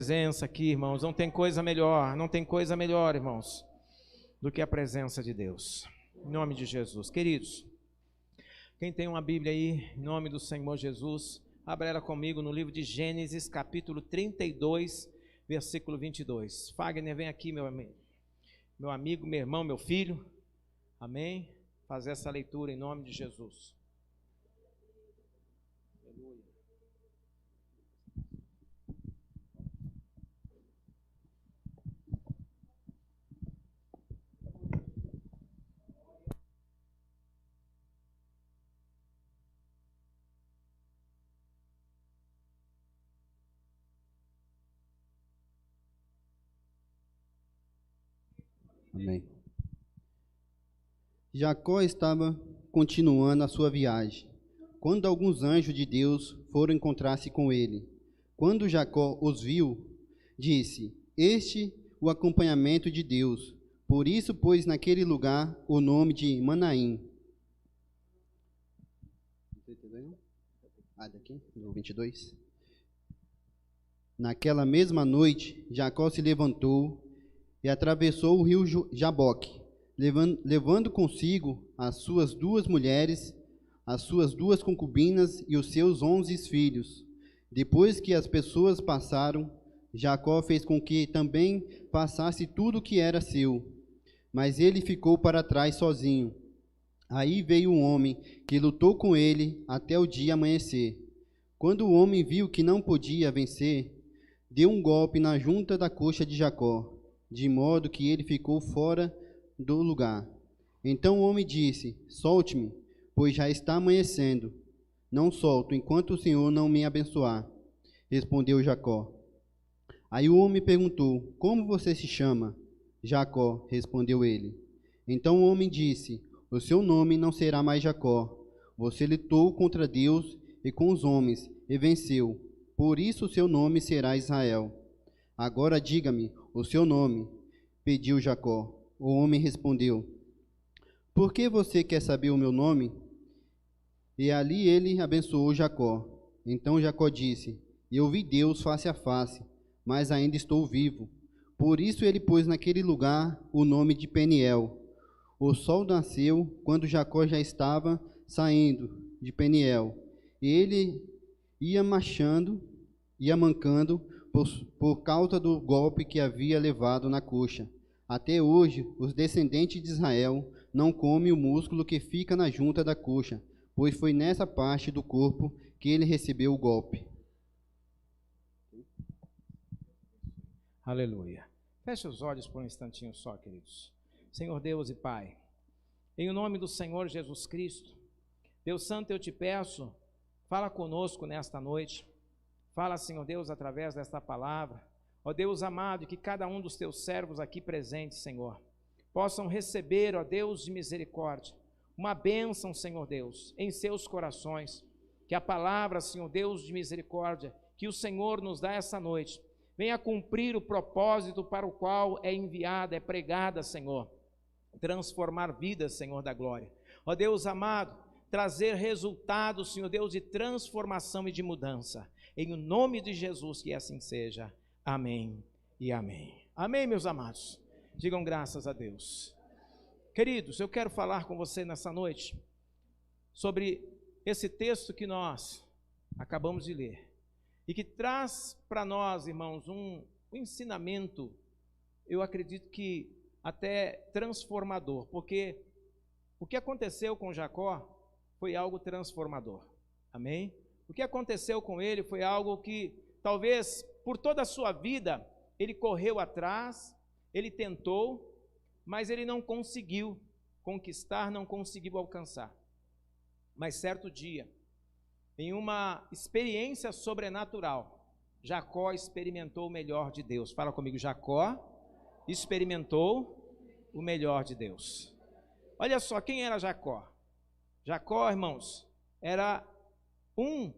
Presença aqui, irmãos, não tem coisa melhor, não tem coisa melhor, irmãos, do que a presença de Deus. Em nome de Jesus. Queridos, quem tem uma Bíblia aí, em nome do Senhor Jesus, abra ela comigo no livro de Gênesis, capítulo 32, versículo 22. Fagner, vem aqui, meu amigo, meu irmão, meu filho. Amém? Fazer essa leitura em nome de Jesus. Amém. Jacó estava continuando a sua viagem, quando alguns anjos de Deus foram encontrar-se com ele. Quando Jacó os viu, disse: Este o acompanhamento de Deus. Por isso pôs naquele lugar o nome de Manaim. Daqui, no 22. Naquela mesma noite, Jacó se levantou e atravessou o rio Jaboque, levando consigo as suas 2 mulheres, as suas 2 concubinas e os seus 11 filhos. Depois que as pessoas passaram, Jacó fez com que também passasse tudo o que era seu, mas ele ficou para trás sozinho. Aí veio um homem que lutou com ele até o dia amanhecer. Quando o homem viu que não podia vencer, deu um golpe na junta da coxa de Jacó, de modo que ele ficou fora do lugar. Então o homem disse: Solte-me, pois já está amanhecendo. Não solto, enquanto o Senhor não me abençoar, respondeu Jacó. Aí o homem perguntou: Como você se chama? Jacó, respondeu ele. Então o homem disse: O seu nome não será mais Jacó. Você lutou contra Deus e com os homens, e venceu. Por isso o seu nome será Israel. Agora diga-me o seu nome, pediu Jacó. O homem respondeu: Por que você quer saber o meu nome? E ali ele abençoou Jacó. Então Jacó disse: Eu vi Deus face a face, mas ainda estou vivo. Por isso ele pôs naquele lugar o nome de Peniel. O sol nasceu quando Jacó já estava saindo de Peniel. E ele ia mancando por causa do golpe que havia levado na coxa. Até hoje, os descendentes de Israel não comem o músculo que fica na junta da coxa, pois foi nessa parte do corpo que ele recebeu o golpe. Aleluia. Feche os olhos por um instantinho só, queridos. Senhor Deus e Pai, em o nome do Senhor Jesus Cristo, Deus Santo, eu te peço, fala conosco nesta noite. Fala, Senhor Deus, através desta palavra. Ó Deus amado, que cada um dos teus servos aqui presentes, Senhor, possam receber, ó Deus de misericórdia, uma bênção, Senhor Deus, em seus corações. Que a palavra, Senhor Deus de misericórdia, que o Senhor nos dá essa noite, venha cumprir o propósito para o qual é enviada, é pregada, Senhor. Transformar vidas, Senhor da glória. Ó Deus amado, trazer resultados, Senhor Deus, de transformação e de mudança. Em o nome de Jesus, que assim seja. Amém e amém. Amém, meus amados. Digam graças a Deus. Queridos, eu quero falar com você nessa noite sobre esse texto que nós acabamos de ler e que traz para nós, irmãos, um ensinamento, eu acredito que até transformador, porque o que aconteceu com Jacó foi algo transformador. Amém? O que aconteceu com ele foi algo que, talvez, por toda a sua vida, ele correu atrás, ele tentou, mas ele não conseguiu conquistar, não conseguiu alcançar. Mas certo dia, em uma experiência sobrenatural, Jacó experimentou o melhor de Deus. Fala comigo, Jacó experimentou o melhor de Deus. Olha só, quem era Jacó? Jacó, irmãos, era um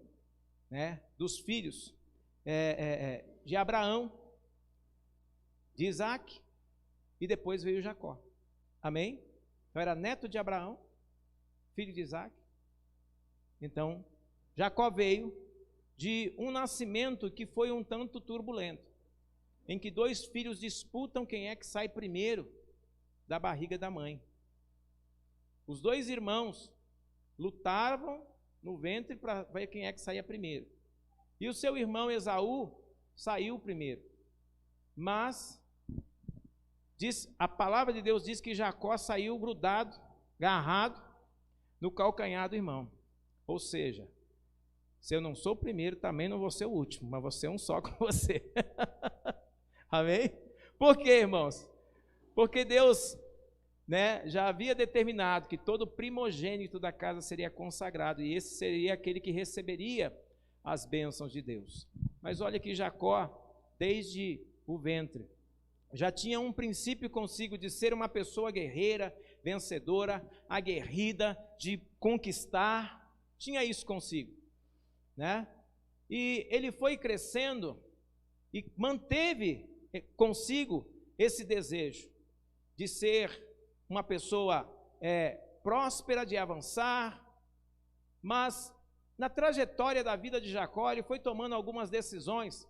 dos filhos de Abraão, de Isaac, e depois veio Jacó. Amém? Então era neto de Abraão, filho de Isaac. Então, Jacó veio de um nascimento que foi um tanto turbulento. em que dois filhos disputam quem é que sai primeiro da barriga da mãe. Os dois irmãos lutavam no ventre para ver quem é que saía primeiro. E o seu irmão Esaú saiu primeiro. Mas a palavra de Deus diz que Jacó saiu grudado, agarrado no calcanhar do irmão. Ou seja, se eu não sou o primeiro, também não vou ser o último, mas vou ser um só com você. Amém? Por quê, irmãos? Porque Deus, já havia determinado que todo primogênito da casa seria consagrado, e esse seria aquele que receberia as bênçãos de Deus. Mas olha que Jacó, desde o ventre, já tinha um princípio consigo de ser uma pessoa guerreira, vencedora, aguerrida, de conquistar, tinha isso consigo, E ele foi crescendo e manteve consigo esse desejo de ser uma pessoa próspera, de avançar, mas na trajetória da vida de Jacó, ele foi tomando algumas decisões,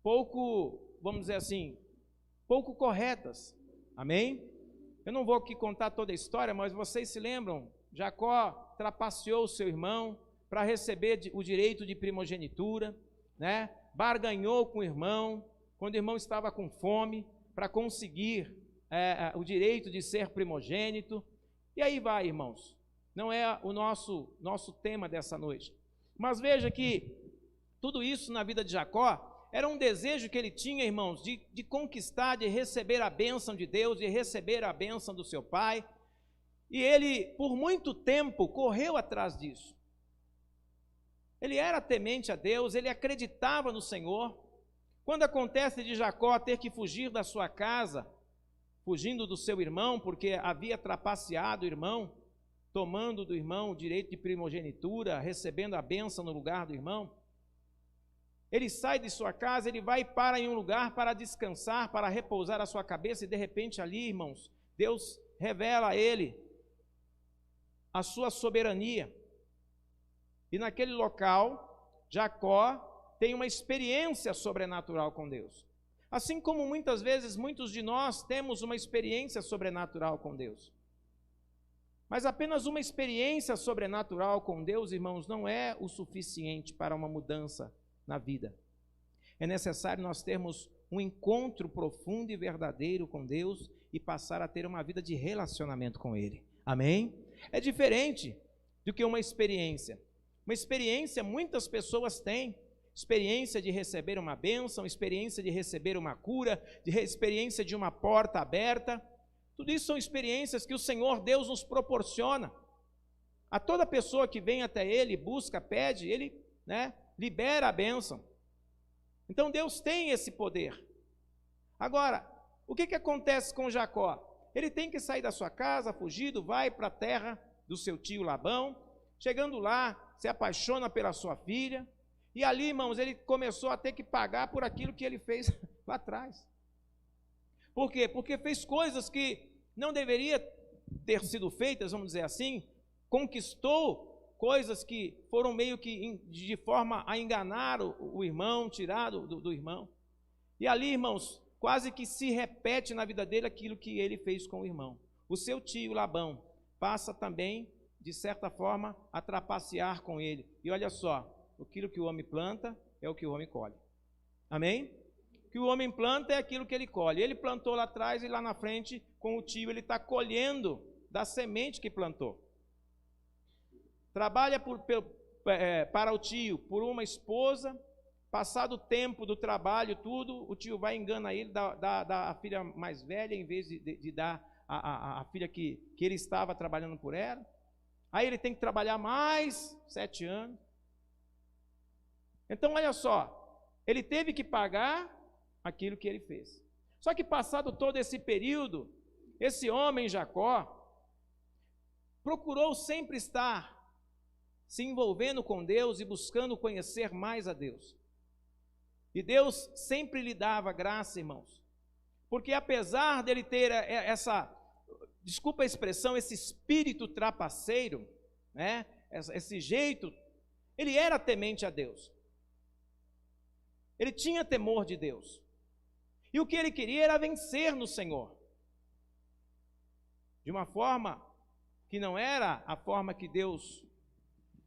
pouco, vamos dizer assim, pouco corretas, amém? Eu não vou aqui contar toda a história, mas vocês se lembram, Jacó trapaceou o seu irmão para receber o direito de primogenitura, barganhou com o irmão, quando o irmão estava com fome, para conseguir o direito de ser primogênito, e aí vai, irmãos, não é o nosso tema dessa noite, mas veja que tudo isso na vida de Jacó era um desejo que ele tinha, irmãos, de conquistar, de receber a bênção de Deus, de receber a bênção do seu pai, e ele, por muito tempo, correu atrás disso. Ele era temente a Deus, ele acreditava no Senhor. Quando acontece de Jacó ter que fugir da sua casa, fugindo do seu irmão, porque havia trapaceado o irmão, tomando do irmão o direito de primogenitura, recebendo a bênção no lugar do irmão, ele sai de sua casa, ele vai para em um lugar para descansar, para repousar a sua cabeça, e de repente ali, irmãos, Deus revela a ele a sua soberania. E naquele local, Jacó tem uma experiência sobrenatural com Deus. Assim como muitas vezes, muitos de nós temos uma experiência sobrenatural com Deus. Mas apenas uma experiência sobrenatural com Deus, irmãos, não é o suficiente para uma mudança na vida. É necessário nós termos um encontro profundo e verdadeiro com Deus e passar a ter uma vida de relacionamento com Ele. Amém? É diferente do que uma experiência. Uma experiência muitas pessoas têm. Experiência de receber uma bênção, experiência de receber uma cura, experiência de uma porta aberta. Tudo isso são experiências que o Senhor Deus nos proporciona. A toda pessoa que vem até Ele, busca, pede, Ele, libera a bênção. Então Deus tem esse poder. Agora, o que acontece com Jacó? Ele tem que sair da sua casa, fugido, vai para a terra do seu tio Labão. Chegando lá, se apaixona pela sua filha. E ali, irmãos, ele começou a ter que pagar por aquilo que ele fez lá atrás. Por quê? Porque fez coisas que não deveria ter sido feitas, vamos dizer assim, conquistou coisas que foram meio que de forma a enganar o irmão, tirar do irmão. E ali, irmãos, quase que se repete na vida dele aquilo que ele fez com o irmão. O seu tio Labão passa também, de certa forma, a trapacear com ele. E olha só, aquilo que o homem planta é o que o homem colhe. Amém? O que o homem planta é aquilo que ele colhe. Ele plantou lá atrás e lá na frente, com o tio, ele está colhendo da semente que plantou. Trabalha para o tio por uma esposa, passado o tempo do trabalho, tudo, o tio vai enganar ele, dá a filha mais velha, em vez de dar a filha que ele estava trabalhando por ela. Aí ele tem que trabalhar mais 7 anos. Então, olha só, ele teve que pagar aquilo que ele fez. Só que passado todo esse período, esse homem, Jacó, procurou sempre estar se envolvendo com Deus e buscando conhecer mais a Deus. E Deus sempre lhe dava graça, irmãos. Porque apesar dele ter desculpa a expressão, esse espírito trapaceiro, esse jeito, ele era temente a Deus. Ele tinha temor de Deus. E o que ele queria era vencer no Senhor. De uma forma que não era a forma que Deus,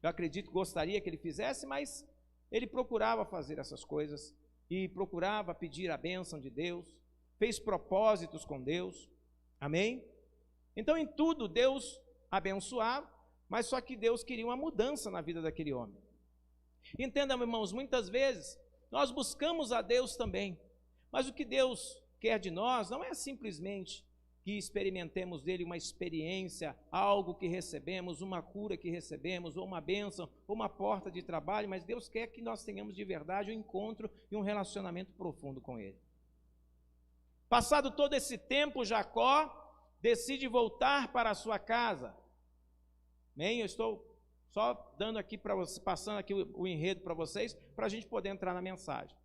eu acredito, gostaria que ele fizesse, mas ele procurava fazer essas coisas e procurava pedir a bênção de Deus, fez propósitos com Deus, amém? Então em tudo Deus abençoava, mas só que Deus queria uma mudança na vida daquele homem. Entendam, irmãos, muitas vezes nós buscamos a Deus também, mas o que Deus quer de nós não é simplesmente que experimentemos dele uma experiência, algo que recebemos, uma cura que recebemos, ou uma bênção, ou uma porta de trabalho, mas Deus quer que nós tenhamos de verdade um encontro e um relacionamento profundo com ele. Passado todo esse tempo, Jacó decide voltar para a sua casa. Bem, eu estou só dando aqui para vocês, passando aqui o enredo para vocês, para a gente poder entrar na mensagem.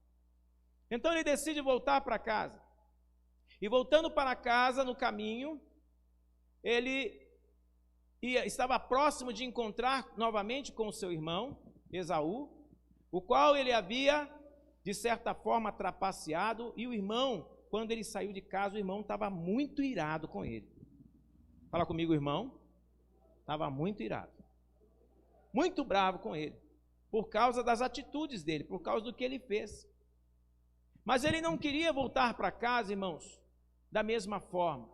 Então ele decide voltar para casa. E voltando para casa, no caminho, ele estava próximo de encontrar novamente com o seu irmão, Esaú, o qual ele havia, de certa forma, trapaceado, e o irmão, quando ele saiu de casa, o irmão estava muito irado com ele. Fala comigo, irmão. Estava muito irado. Muito bravo com ele, por causa das atitudes dele, por causa do que ele fez. Mas ele não queria voltar para casa, irmãos, da mesma forma.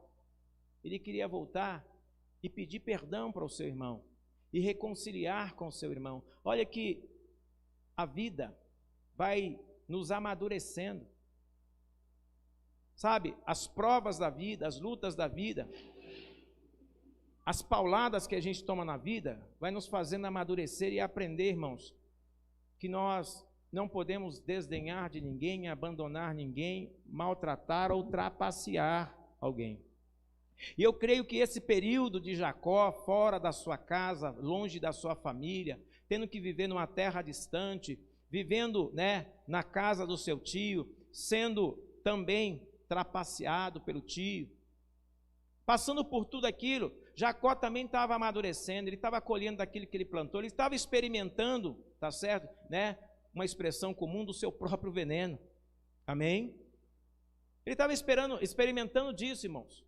Ele queria voltar e pedir perdão para o seu irmão e reconciliar com o seu irmão. Olha que a vida vai nos amadurecendo. Sabe, as provas da vida, as lutas da vida, as pauladas que a gente toma na vida, vai nos fazendo amadurecer e aprender, irmãos, que nós não podemos desdenhar de ninguém, abandonar ninguém, maltratar ou trapacear alguém. E eu creio que esse período de Jacó, fora da sua casa, longe da sua família, tendo que viver numa terra distante, vivendo, na casa do seu tio, sendo também trapaceado pelo tio, passando por tudo aquilo, Jacó também estava amadurecendo, ele estava colhendo daquilo que ele plantou, ele estava experimentando, tá certo, uma expressão comum do seu próprio veneno, amém? Ele estava experimentando disso, irmãos.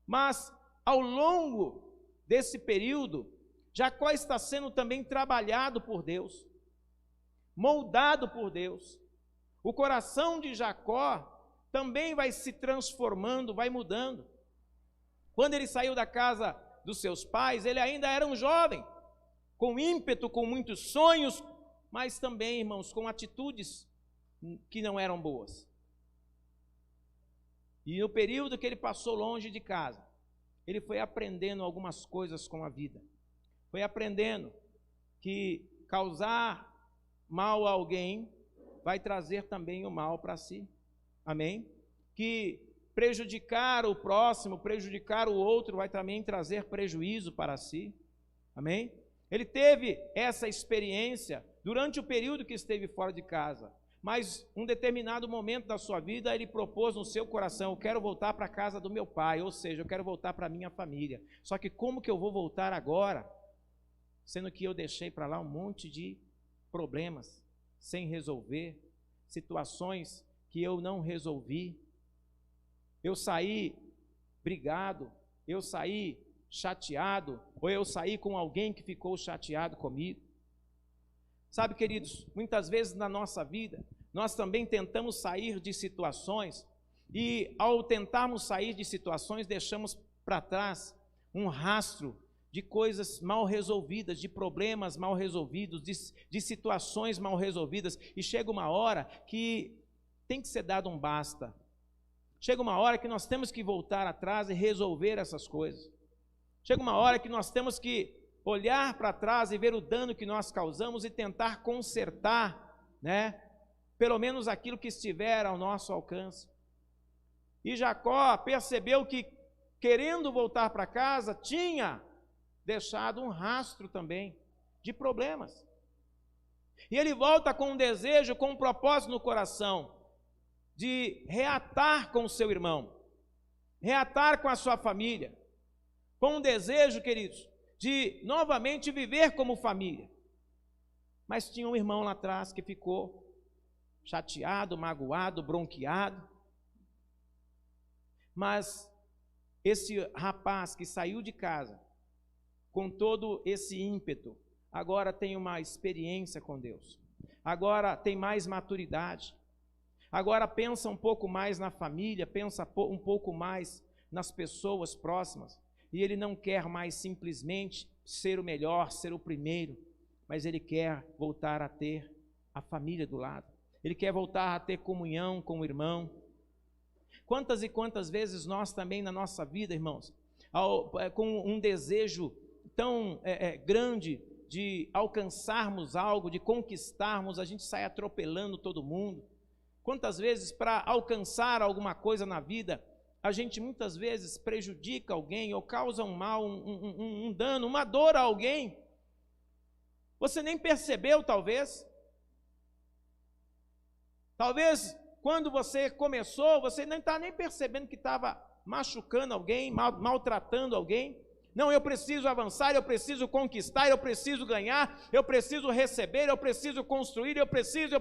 Mas, ao longo desse período, Jacó está sendo também trabalhado por Deus, moldado por Deus. O coração de Jacó também vai se transformando, vai mudando. Quando ele saiu da casa dos seus pais, ele ainda era um jovem, com ímpeto, com muitos sonhos, mas também, irmãos, com atitudes que não eram boas. E no período que ele passou longe de casa, ele foi aprendendo algumas coisas com a vida. Foi aprendendo que causar mal a alguém vai trazer também o mal para si. Amém? Que prejudicar o próximo, prejudicar o outro, vai também trazer prejuízo para si. Amém? Ele teve essa experiência durante o período que esteve fora de casa, mas um determinado momento da sua vida, ele propôs no seu coração: eu quero voltar para a casa do meu pai, ou seja, eu quero voltar para a minha família. Só que como que eu vou voltar agora, sendo que eu deixei para lá um monte de problemas sem resolver, situações que eu não resolvi, eu saí brigado, eu saí chateado, ou eu saí com alguém que ficou chateado comigo. Sabe, queridos, muitas vezes na nossa vida, nós também tentamos sair de situações, e ao tentarmos sair de situações, deixamos para trás um rastro de coisas mal resolvidas, de problemas mal resolvidos, de situações mal resolvidas, e chega uma hora que tem que ser dado um basta. Chega uma hora que nós temos que voltar atrás e resolver essas coisas. Chega uma hora que nós temos que olhar para trás e ver o dano que nós causamos e tentar consertar, pelo menos aquilo que estiver ao nosso alcance. E Jacó percebeu que, querendo voltar para casa, tinha deixado um rastro também de problemas. E ele volta com um desejo, com um propósito no coração, de reatar com o seu irmão, reatar com a sua família, com um desejo, queridos, de novamente viver como família. Mas tinha um irmão lá atrás que ficou chateado, magoado, bronqueado. Mas esse rapaz que saiu de casa com todo esse ímpeto, agora tem uma experiência com Deus. Agora tem mais maturidade. Agora pensa um pouco mais na família, pensa um pouco mais nas pessoas próximas. E ele não quer mais simplesmente ser o melhor, ser o primeiro, mas ele quer voltar a ter a família do lado. Ele quer voltar a ter comunhão com o irmão. Quantas e quantas vezes nós também na nossa vida, irmãos, com um desejo tão grande de alcançarmos algo, de conquistarmos, a gente sai atropelando todo mundo. Quantas vezes para alcançar alguma coisa na vida, a gente muitas vezes prejudica alguém ou causa um mal, um dano, uma dor a alguém. Você nem percebeu, talvez. Talvez quando você começou, você não está nem percebendo que estava machucando alguém, maltratando alguém. Não, eu preciso avançar, eu preciso conquistar, eu preciso ganhar, eu preciso receber, eu preciso construir, eu preciso,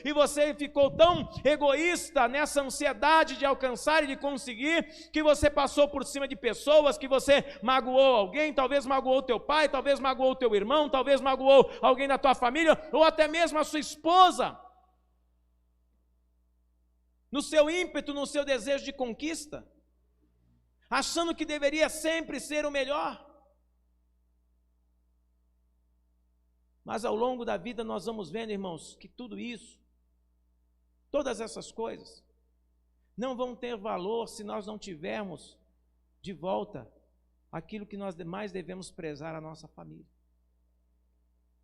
e você ficou tão egoísta nessa ansiedade de alcançar e de conseguir, que você passou por cima de pessoas, que você magoou alguém, talvez magoou teu pai, talvez magoou teu irmão, talvez magoou alguém da tua família, ou até mesmo a sua esposa, no seu ímpeto, no seu desejo de conquista, achando que deveria sempre ser o melhor. Mas ao longo da vida nós vamos vendo, irmãos, que tudo isso, todas essas coisas, não vão ter valor se nós não tivermos de volta aquilo que nós mais devemos prezar, a nossa família.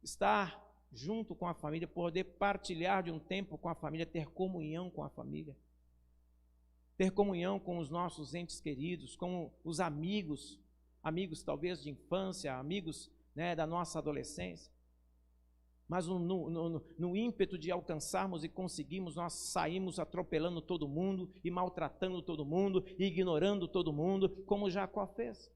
Estar junto com a família, poder partilhar de um tempo com a família, ter comunhão com a família. Ter comunhão com os nossos entes queridos, com os amigos talvez de infância, amigos, né, da nossa adolescência. Mas no ímpeto de alcançarmos e conseguirmos, nós saímos atropelando todo mundo e maltratando todo mundo e ignorando todo mundo, como Jacó fez.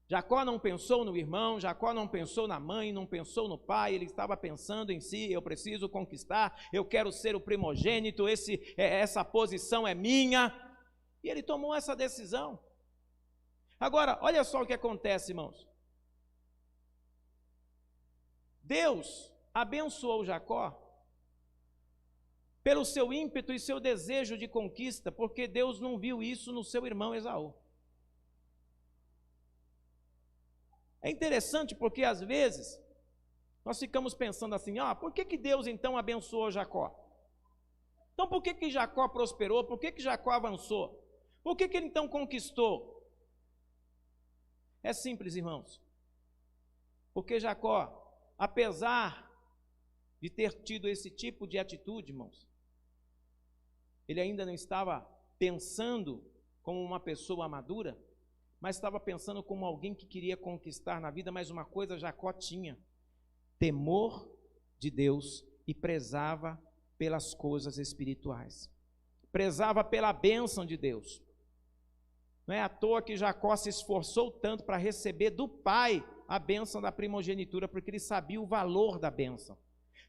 Jacó não pensou no irmão, Jacó não pensou na mãe, não pensou no pai, ele estava pensando em si: eu preciso conquistar, eu quero ser o primogênito, essa posição é minha. E ele tomou essa decisão. Agora, olha só o que acontece, irmãos. Deus abençoou Jacó pelo seu ímpeto e seu desejo de conquista, porque Deus não viu isso no seu irmão Esaú. É interessante porque às vezes nós ficamos pensando assim: por que Deus então abençoou Jacó? Então por que Jacó prosperou? Por que Jacó avançou? Por que ele então conquistou? É simples, irmãos. Porque Jacó, apesar de ter tido esse tipo de atitude, irmãos, ele ainda não estava pensando como uma pessoa madura, mas estava pensando como alguém que queria conquistar na vida. Mas uma coisa Jacó tinha: temor de Deus, e prezava pelas coisas espirituais, prezava pela bênção de Deus. Não é à toa que Jacó se esforçou tanto para receber do pai a bênção da primogenitura, porque ele sabia o valor da bênção.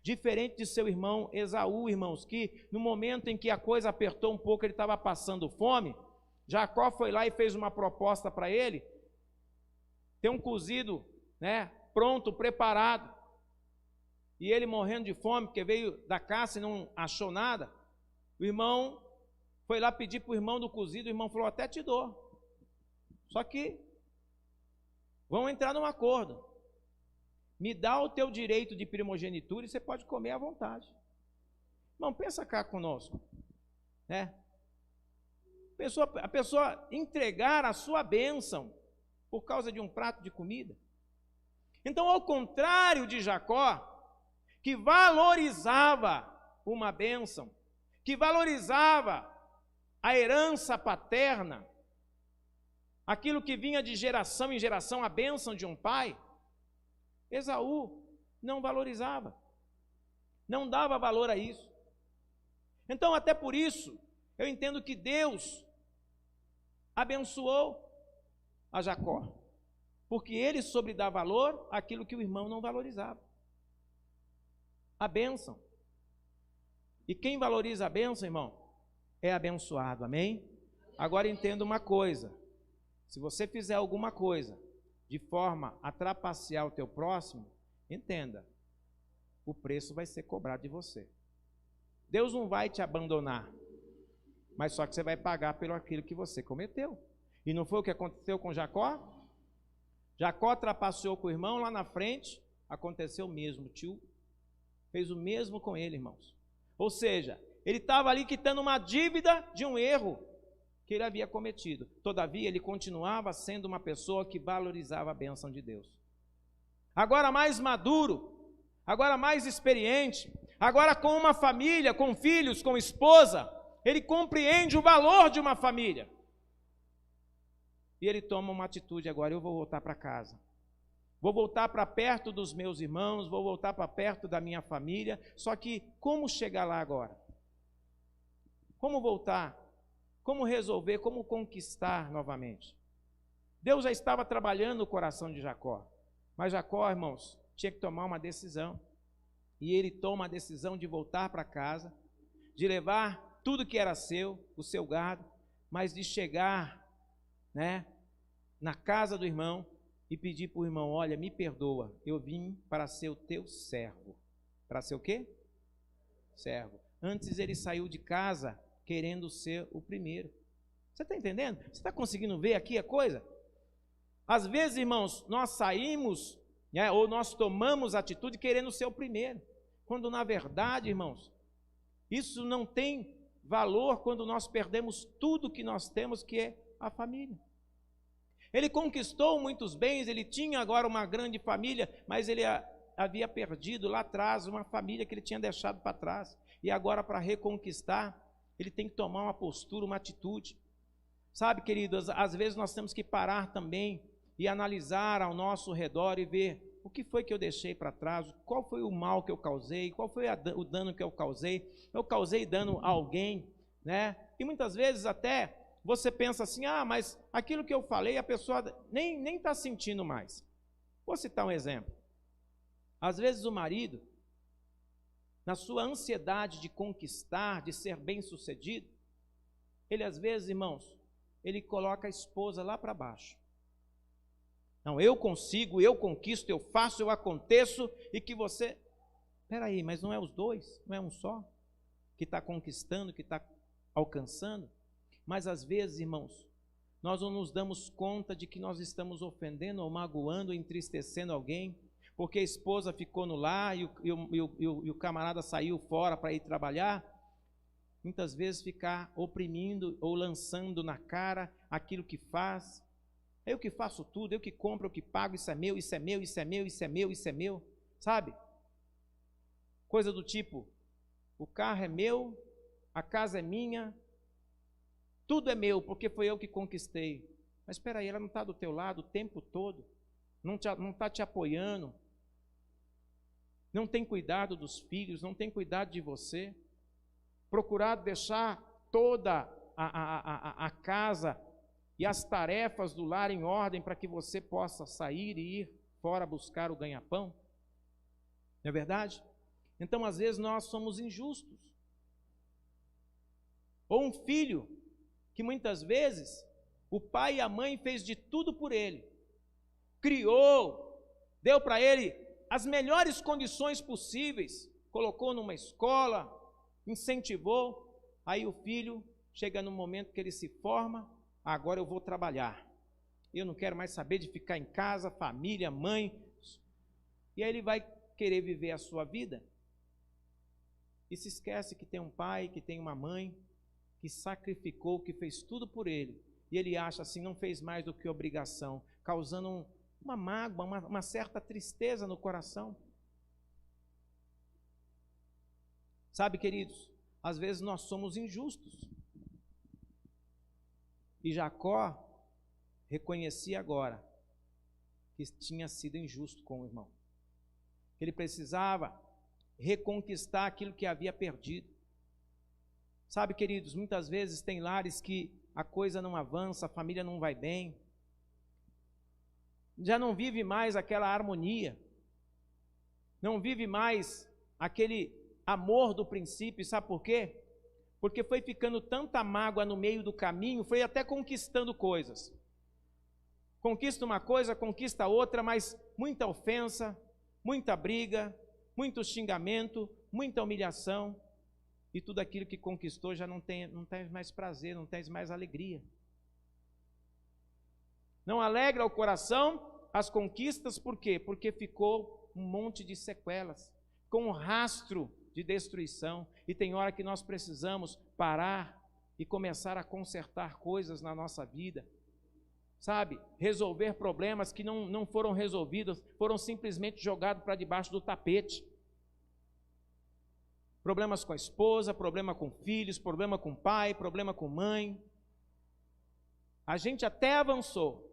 Diferente de seu irmão Esaú, irmãos, que no momento em que a coisa apertou um pouco, ele estava passando fome. Jacó foi lá e fez uma proposta para ele, ter um cozido, né, pronto, preparado. E ele morrendo de fome, porque veio da caça e não achou nada. O irmão foi lá pedir para o irmão do cozido, o irmão falou: até te dou. Só que vamos entrar num acordo. Me dá o teu direito de primogenitura e você pode comer à vontade. Irmão, pensa cá conosco, né? A pessoa entregar a sua bênção por causa de um prato de comida. Então, ao contrário de Jacó, que valorizava uma bênção, que valorizava a herança paterna, aquilo que vinha de geração em geração, a bênção de um pai, Esaú não valorizava, não dava valor a isso. Então, até por isso, eu entendo que Deus abençoou a Jacó, porque ele soube dar valor àquilo que o irmão não valorizava. a bênção. E quem valoriza a bênção, irmão, é abençoado, amém? Agora entenda uma coisa, se você fizer alguma coisa de forma a trapacear o teu próximo, entenda, o preço vai ser cobrado de você. Deus não vai te abandonar, mas só que você vai pagar pelo aquilo que você cometeu. E não foi o que aconteceu com Jacó? Jacó trapaceou com o irmão lá na frente, aconteceu o mesmo, o tio fez o mesmo com ele, irmãos. Ou seja, ele estava ali quitando uma dívida de um erro que ele havia cometido. Todavia, ele continuava sendo uma pessoa que valorizava a bênção de Deus. Agora mais maduro, agora mais experiente, agora com uma família, com filhos, com esposa, ele compreende o valor de uma família. E ele toma uma atitude agora, eu vou voltar para casa. Vou voltar para perto dos meus irmãos, vou voltar para perto da minha família. Só que como chegar lá agora? Como voltar? Como resolver? Como conquistar novamente? Deus já estava trabalhando no coração de Jacó. Mas Jacó, irmãos, tinha que tomar uma decisão. E ele toma a decisão de voltar para casa, de levar tudo que era seu, o seu gado, mas de chegar, na casa do irmão e pedir para o irmão, olha, me perdoa, eu vim para ser o teu servo. Para ser o quê? Servo. Antes ele saiu de casa querendo ser o primeiro. Você está entendendo? Você está conseguindo ver aqui a coisa? Às vezes, irmãos, nós saímos, ou nós tomamos atitude querendo ser o primeiro. Quando na verdade, irmãos, isso não tem valor quando nós perdemos tudo que nós temos, que é a família. Ele conquistou muitos bens, ele tinha agora uma grande família, mas ele havia perdido lá atrás uma família que ele tinha deixado para trás. E agora, para reconquistar, ele tem que tomar uma postura, uma atitude. Sabe, queridos, às vezes nós temos que parar também e analisar ao nosso redor e ver o que foi que eu deixei para trás, qual foi o mal que eu causei, qual foi o dano que eu causei. Eu causei dano a alguém, E muitas vezes até você pensa assim, mas aquilo que eu falei, a pessoa nem está sentindo mais. Vou citar um exemplo. Às vezes o marido, na sua ansiedade de conquistar, de ser bem-sucedido, ele às vezes, irmãos, ele coloca a esposa lá para baixo. Não, eu consigo, eu conquisto, eu faço, eu aconteço, e que você... Espera aí, mas não é os dois? Não é um só? Que está conquistando, que está alcançando? Mas às vezes, irmãos, nós não nos damos conta de que nós estamos ofendendo ou magoando, entristecendo alguém, porque a esposa ficou no lar e o camarada saiu fora para ir trabalhar. Muitas vezes ficar oprimindo ou lançando na cara aquilo que faz. Eu que faço tudo, eu que compro, eu que pago, isso é meu, isso é meu, isso é meu, isso é meu, isso é meu, sabe? Coisa do tipo, o carro é meu, a casa é minha, tudo é meu, porque foi eu que conquistei. Mas espera aí, ela não está do teu lado o tempo todo, não está te apoiando, não tem cuidado dos filhos, não tem cuidado de você, procurado deixar toda a casa e as tarefas do lar em ordem para que você possa sair e ir fora buscar o ganha-pão. Não é verdade? Então, às vezes, nós somos injustos. Ou um filho que muitas vezes o pai e a mãe fez de tudo por ele, criou, deu para ele as melhores condições possíveis, colocou numa escola, incentivou, aí o filho chega no momento que ele se forma, agora eu vou trabalhar, eu não quero mais saber de ficar em casa, família, mãe, e aí ele vai querer viver a sua vida, e se esquece que tem um pai, que tem uma mãe, que sacrificou, que fez tudo por ele, e ele acha assim, não fez mais do que obrigação, causando uma mágoa, uma certa tristeza no coração. Sabe, queridos, às vezes nós somos injustos. E Jacó reconhecia agora que tinha sido injusto com o irmão. Que ele precisava reconquistar aquilo que havia perdido. Sabe, queridos, muitas vezes tem lares que a coisa não avança, a família não vai bem, já não vive mais aquela harmonia, não vive mais aquele amor do princípio, sabe por quê? Porque foi ficando tanta mágoa no meio do caminho, foi até conquistando coisas. Conquista uma coisa, conquista outra, mas muita ofensa, muita briga, muito xingamento, muita humilhação, e tudo aquilo que conquistou já não tem mais prazer, não tem mais alegria. Não alegra o coração as conquistas, por quê? Porque ficou um monte de sequelas, com um rastro de destruição, e tem hora que nós precisamos parar e começar a consertar coisas na nossa vida, sabe? Resolver problemas que não foram resolvidos, foram simplesmente jogados para debaixo do tapete. Problemas com a esposa, problema com filhos, problema com pai, problema com mãe. A gente até avançou,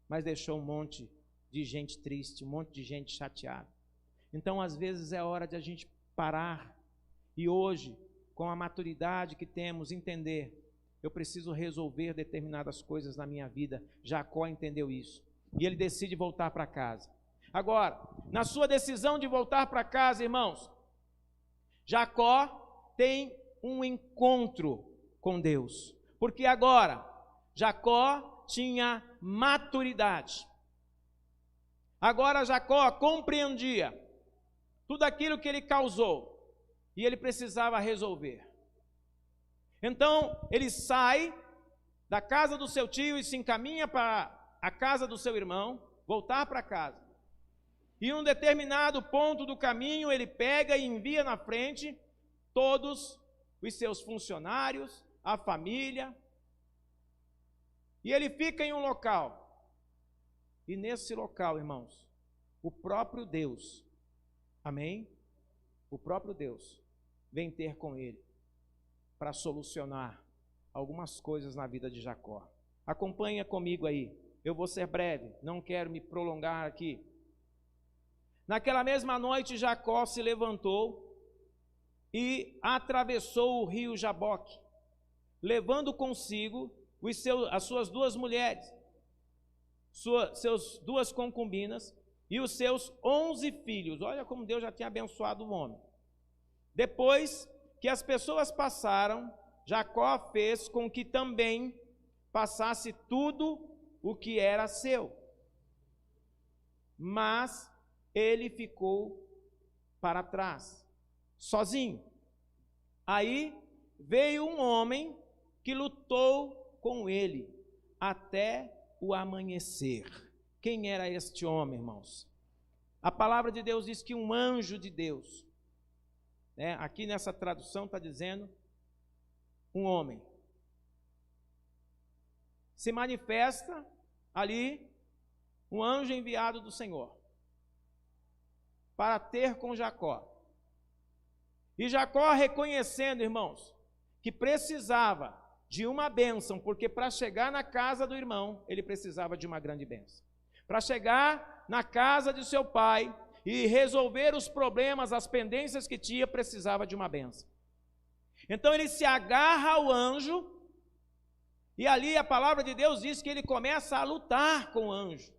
mas deixou um monte de gente triste, um monte de gente chateada. Então, às vezes, é hora de a gente parar e hoje, com a maturidade que temos, entender, eu preciso resolver determinadas coisas na minha vida. Jacó entendeu isso e ele decide voltar para casa. Agora, na sua decisão de voltar para casa, irmãos, Jacó tem um encontro com Deus, porque agora Jacó tinha maturidade. Agora Jacó compreendia tudo aquilo que ele causou e ele precisava resolver. Então ele sai da casa do seu tio e se encaminha para a casa do seu irmão, voltar para casa. E em um determinado ponto do caminho ele pega e envia na frente todos os seus funcionários, a família, e ele fica em um local. E nesse local, irmãos, o próprio Deus, amém? O próprio Deus vem ter com ele para solucionar algumas coisas na vida de Jacó. Acompanha comigo aí, eu vou ser breve, não quero me prolongar aqui. Naquela mesma noite, Jacó se levantou e atravessou o rio Jaboque, levando consigo as suas duas mulheres, seus duas concubinas e os seus 11 filhos. Olha como Deus já tinha abençoado o homem. Depois que as pessoas passaram, Jacó fez com que também passasse tudo o que era seu. Mas ele ficou para trás, sozinho. Aí veio um homem que lutou com ele até o amanhecer. Quem era este homem, irmãos? A palavra de Deus diz que um anjo de Deus, né? Aqui nessa tradução está dizendo um homem. Se manifesta ali um anjo enviado do Senhor para ter com Jacó. E Jacó, reconhecendo, irmãos, que precisava de uma bênção, porque para chegar na casa do irmão, ele precisava de uma grande bênção. Para chegar na casa de seu pai e resolver os problemas, as pendências que tinha, precisava de uma bênção. Então ele se agarra ao anjo, e ali a palavra de Deus diz que ele começa a lutar com o anjo.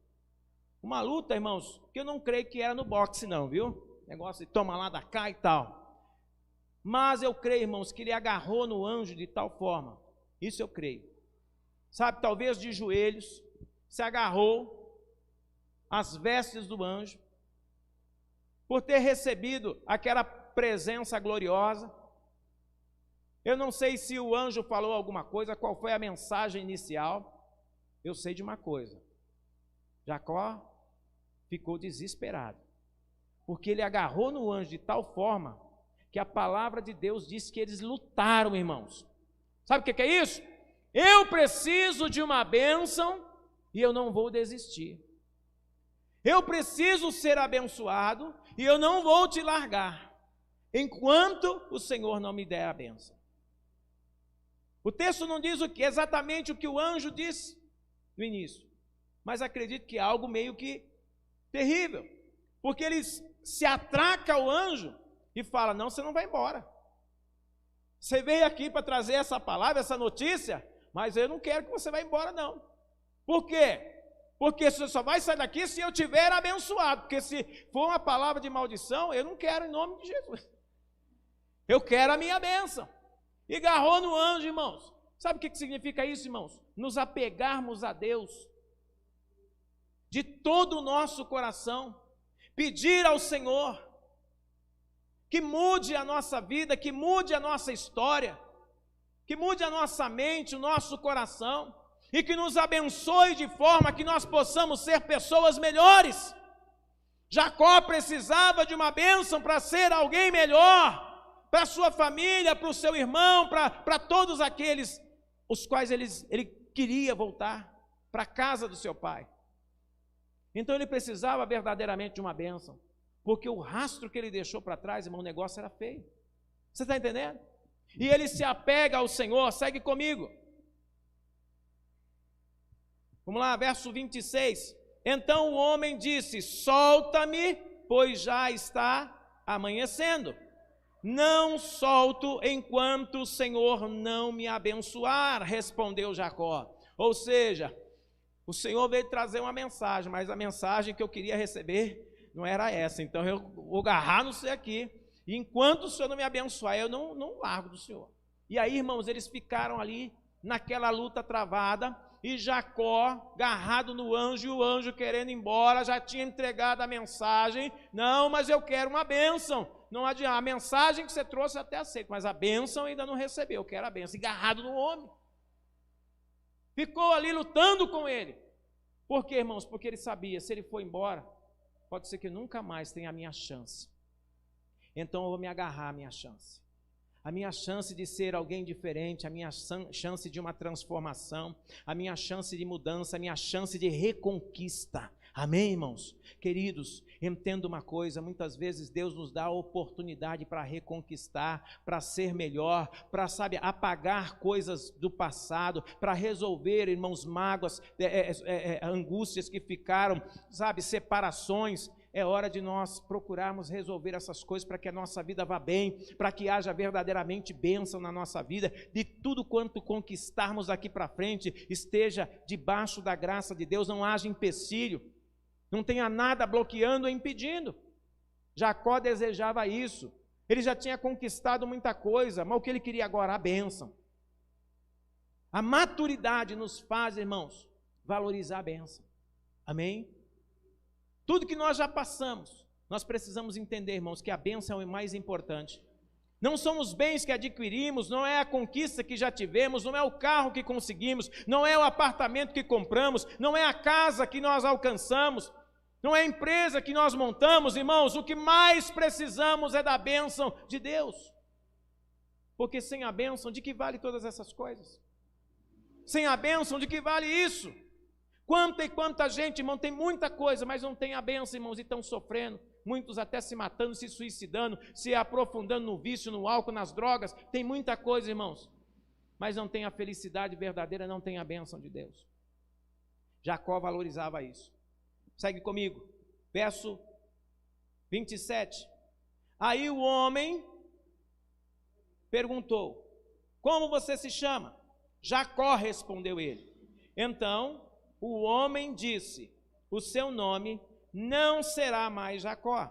Uma luta, irmãos, que eu não creio que era no boxe não, viu? Negócio de toma lá da cá e tal. Mas eu creio, irmãos, que ele agarrou no anjo de tal forma, isso eu creio. Sabe, talvez de joelhos, se agarrou às vestes do anjo, por ter recebido aquela presença gloriosa. Eu não sei se o anjo falou alguma coisa, qual foi a mensagem inicial. Eu sei de uma coisa: Jacó ficou desesperado, porque ele agarrou no anjo de tal forma que a palavra de Deus diz que eles lutaram, irmãos. Sabe o que é isso? Eu preciso de uma bênção e eu não vou desistir. Eu preciso ser abençoado e eu não vou te largar enquanto o Senhor não me der a bênção. O texto não diz exatamente o que o anjo disse no início, mas acredito que é algo meio que terrível, porque ele se atraca ao anjo e fala: não, você não vai embora. Você veio aqui para trazer essa palavra, essa notícia, mas eu não quero que você vá embora não. Por quê? Porque você só vai sair daqui se eu tiver abençoado. Porque se for uma palavra de maldição, eu não quero em nome de Jesus. Eu quero a minha bênção. E agarrou no anjo, irmãos. Sabe o que significa isso, irmãos? Nos apegarmos a Deus de todo o nosso coração. Pedir ao Senhor que mude a nossa vida, que mude a nossa história, que mude a nossa mente, o nosso coração, e que nos abençoe de forma que nós possamos ser pessoas melhores. Jacó precisava de uma bênção para ser alguém melhor, para a sua família, para o seu irmão, para todos aqueles os quais ele queria voltar para a casa do seu pai. Então ele precisava verdadeiramente de uma bênção, porque o rastro que ele deixou para trás, irmão, o negócio era feio. Você está entendendo? E ele se apega ao Senhor, segue comigo. Vamos lá, verso 26. Então o homem disse: solta-me, pois já está amanhecendo. Não solto enquanto o Senhor não me abençoar, respondeu Jacó. Ou seja, o Senhor veio trazer uma mensagem, mas a mensagem que eu queria receber não era essa. Então eu vou agarrar no Senhor aqui, e enquanto o Senhor não me abençoar, eu não largo do Senhor. E aí, irmãos, eles ficaram ali naquela luta travada, e Jacó agarrado no anjo, e o anjo querendo ir embora, já tinha entregado a mensagem. Não, mas eu quero uma bênção. Não adianta, a mensagem que você trouxe eu até aceito, mas a bênção ainda não recebeu, eu quero a bênção. Agarrado no homem. Ficou ali lutando com ele. Por quê, irmãos? Porque ele sabia, se ele for embora, pode ser que nunca mais tenha a minha chance. Então eu vou me agarrar à minha chance. A minha chance de ser alguém diferente, a minha chance de uma transformação, a minha chance de mudança, a minha chance de reconquista. Amém, irmãos? Queridos, entenda uma coisa, muitas vezes Deus nos dá a oportunidade para reconquistar, para ser melhor, para, sabe, apagar coisas do passado, para resolver, irmãos, mágoas, angústias que ficaram, sabe, separações. É hora de nós procurarmos resolver essas coisas para que a nossa vida vá bem, para que haja verdadeiramente bênção na nossa vida, de tudo quanto conquistarmos daqui para frente, esteja debaixo da graça de Deus, não haja empecilho, não tenha nada bloqueando ou impedindo. Jacó desejava isso, ele já tinha conquistado muita coisa, mas o que ele queria agora? A bênção. A maturidade nos faz, irmãos, valorizar a bênção. Amém? Tudo que nós já passamos, nós precisamos entender, irmãos, que a bênção é o mais importante. Não são os bens que adquirimos, não é a conquista que já tivemos, não é o carro que conseguimos, não é o apartamento que compramos, não é a casa que nós alcançamos, não é a empresa que nós montamos, irmãos. O que mais precisamos é da bênção de Deus. Porque sem a bênção, de que vale todas essas coisas? Sem a bênção, de que vale isso? Quanta e quanta gente, irmão, tem muita coisa, mas não tem a bênção, irmãos, e estão sofrendo, muitos até se matando, se suicidando, se aprofundando no vício, no álcool, nas drogas, tem muita coisa, irmãos, mas não tem a felicidade verdadeira, não tem a bênção de Deus. Jacó valorizava isso. Segue comigo, verso 27. Aí o homem perguntou: como você se chama? Jacó, respondeu ele. Então o homem disse: o seu nome não será mais Jacó.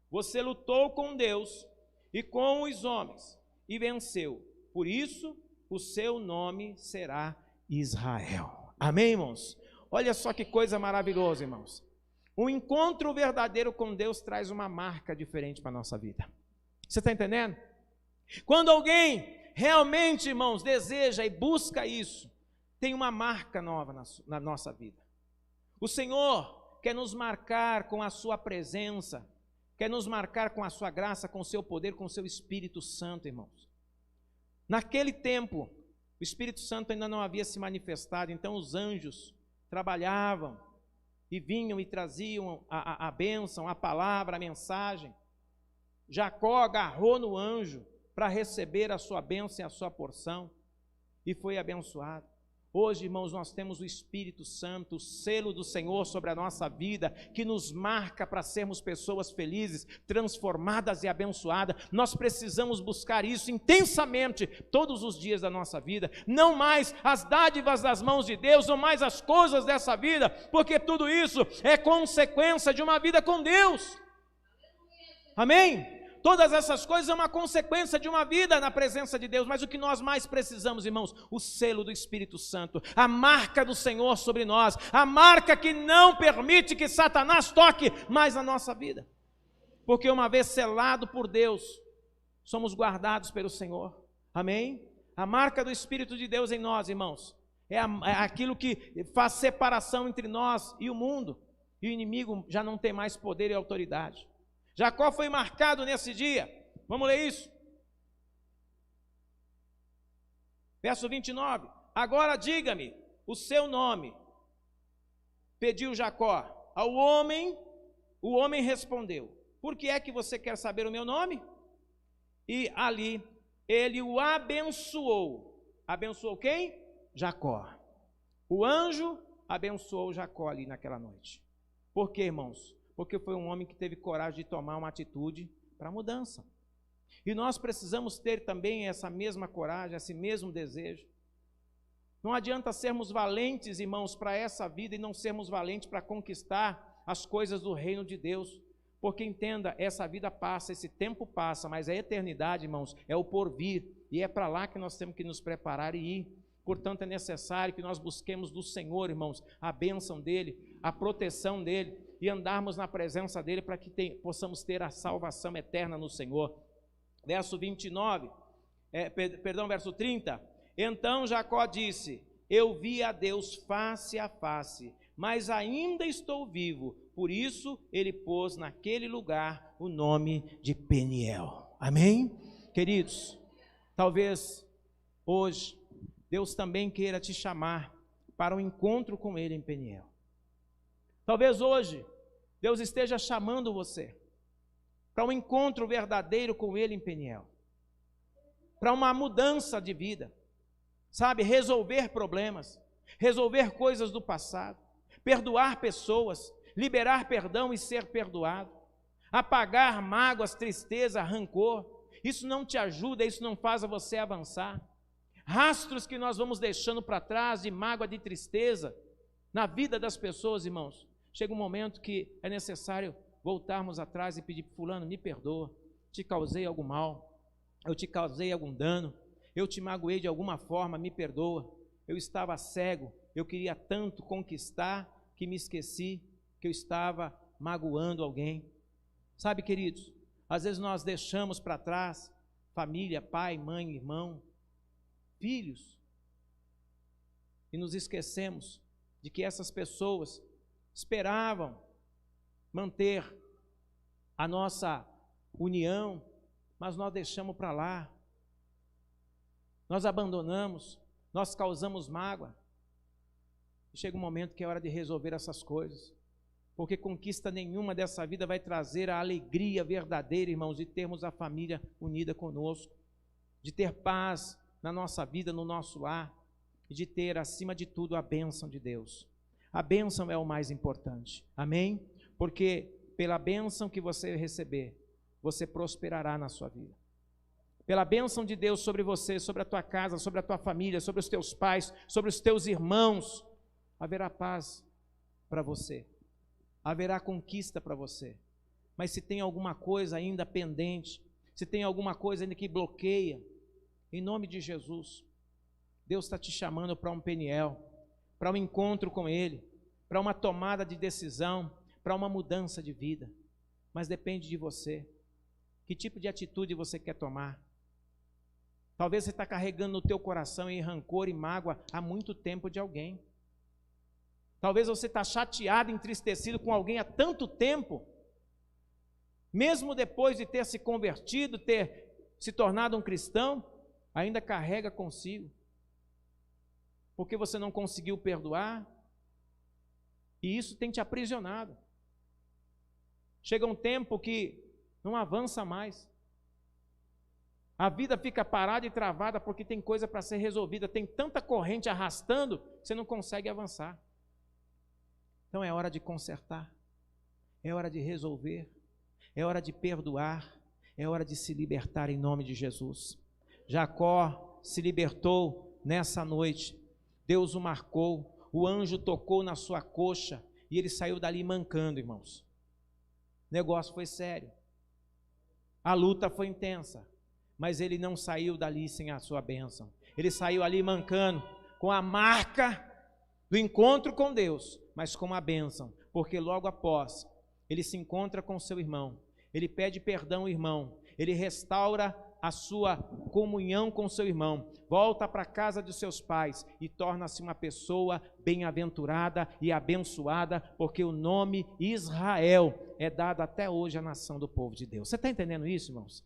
Você lutou com Deus e com os homens e venceu. Por isso, o seu nome será Israel. Amém, irmãos? Olha só que coisa maravilhosa, irmãos. O encontro verdadeiro com Deus traz uma marca diferente para a nossa vida. Você está entendendo? Quando alguém realmente, irmãos, deseja e busca isso, tem uma marca nova na nossa vida. O Senhor quer nos marcar com a sua presença, quer nos marcar com a sua graça, com o seu poder, com o seu Espírito Santo, irmãos. Naquele tempo, o Espírito Santo ainda não havia se manifestado, então os anjos trabalhavam e vinham e traziam a bênção, a palavra, a mensagem. Jacó agarrou no anjo para receber a sua bênção e a sua porção, e foi abençoado. Hoje, irmãos, nós temos o Espírito Santo, o selo do Senhor sobre a nossa vida, que nos marca para sermos pessoas felizes, transformadas e abençoadas. Nós precisamos buscar isso intensamente todos os dias da nossa vida. Não mais as dádivas das mãos de Deus, não mais as coisas dessa vida, porque tudo isso é consequência de uma vida com Deus. Amém? Todas essas coisas são uma consequência de uma vida na presença de Deus, mas o que nós mais precisamos, irmãos, o selo do Espírito Santo, a marca do Senhor sobre nós, a marca que não permite que Satanás toque mais na nossa vida, porque uma vez selado por Deus, somos guardados pelo Senhor, amém? A marca do Espírito de Deus em nós, irmãos, é aquilo que faz separação entre nós e o mundo, e o inimigo já não tem mais poder e autoridade. Jacó foi marcado nesse dia. Vamos ler isso. Verso 29. Agora diga-me o seu nome. Pediu Jacó ao homem. O homem respondeu: por que é que você quer saber o meu nome? E ali ele o abençoou. Abençoou quem? Jacó. O anjo abençoou Jacó ali naquela noite. Por quê, irmãos? Porque foi um homem que teve coragem de tomar uma atitude para mudança. E nós precisamos ter também essa mesma coragem, esse mesmo desejo. Não adianta sermos valentes, irmãos, para essa vida e não sermos valentes para conquistar as coisas do reino de Deus. Porque entenda, essa vida passa, esse tempo passa, mas a eternidade, irmãos, é o porvir. E é para lá que nós temos que nos preparar e ir. Portanto, é necessário que nós busquemos do Senhor, irmãos, a bênção dEle, a proteção dEle, e andarmos na presença dEle para que possamos ter a salvação eterna no Senhor. Verso 29, verso 30. Então Jacó disse: eu vi a Deus face a face, mas ainda estou vivo. Por isso ele pôs naquele lugar o nome de Peniel. Amém? Queridos, talvez hoje Deus também queira te chamar para um encontro com Ele em Peniel. Talvez hoje Deus esteja chamando você para um encontro verdadeiro com Ele em Peniel, para uma mudança de vida, sabe, resolver problemas, resolver coisas do passado, perdoar pessoas, liberar perdão e ser perdoado, apagar mágoas, tristeza, rancor. Isso não te ajuda, isso não faz você avançar. Rastros que nós vamos deixando para trás de mágoa, de tristeza na vida das pessoas, irmãos. Chega um momento que é necessário voltarmos atrás e pedir: fulano, me perdoa, te causei algum mal, eu te causei algum dano, eu te magoei de alguma forma, me perdoa, eu estava cego, eu queria tanto conquistar que me esqueci que eu estava magoando alguém. Sabe, queridos, às vezes nós deixamos para trás família, pai, mãe, irmão, filhos, e nos esquecemos de que essas pessoas esperavam manter a nossa união, mas nós deixamos para lá, nós abandonamos, nós causamos mágoa. E chega um momento que é hora de resolver essas coisas, porque conquista nenhuma dessa vida vai trazer a alegria verdadeira, irmãos, de termos a família unida conosco, de ter paz na nossa vida, no nosso lar, e de ter, acima de tudo, a bênção de Deus. A bênção é o mais importante, amém? Porque pela bênção que você receber, você prosperará na sua vida. Pela bênção de Deus sobre você, sobre a tua casa, sobre a tua família, sobre os teus pais, sobre os teus irmãos, haverá paz para você, haverá conquista para você. Mas se tem alguma coisa ainda pendente, se tem alguma coisa ainda que bloqueia, em nome de Jesus, Deus está te chamando para um Peniel, para um encontro com Ele, para uma tomada de decisão, para uma mudança de vida. Mas depende de você. Que tipo de atitude você quer tomar? Talvez você está carregando no teu coração em rancor e mágoa há muito tempo de alguém. Talvez você está chateado, entristecido com alguém há tanto tempo, mesmo depois de ter se convertido, ter se tornado um cristão, ainda carrega consigo, porque você não conseguiu perdoar, e isso tem te aprisionado. Chega um tempo que não avança mais. A vida fica parada e travada porque tem coisa para ser resolvida, tem tanta corrente arrastando, que você não consegue avançar. Então é hora de consertar, é hora de resolver, é hora de perdoar, é hora de se libertar em nome de Jesus. Jacó se libertou nessa noite, Deus o marcou, o anjo tocou na sua coxa e ele saiu dali mancando, irmãos. O negócio foi sério, a luta foi intensa, mas ele não saiu dali sem a sua bênção. Ele saiu ali mancando, com a marca do encontro com Deus, mas com a bênção, porque logo após, ele se encontra com seu irmão, ele pede perdão ao irmão, ele restaura a sua comunhão com seu irmão, volta para a casa de seus pais e torna-se uma pessoa bem-aventurada e abençoada, porque o nome Israel é dado até hoje à nação do povo de Deus. Você está entendendo isso, irmãos?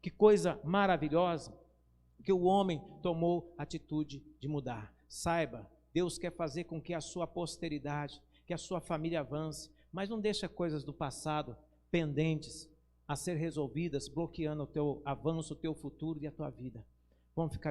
Que coisa maravilhosa, que o homem tomou atitude de mudar. Saiba, Deus quer fazer com que a sua posteridade, que a sua família avance, mas não deixa coisas do passado pendentes a ser resolvidas, bloqueando o teu avanço, o teu futuro e a tua vida. Vamos ficar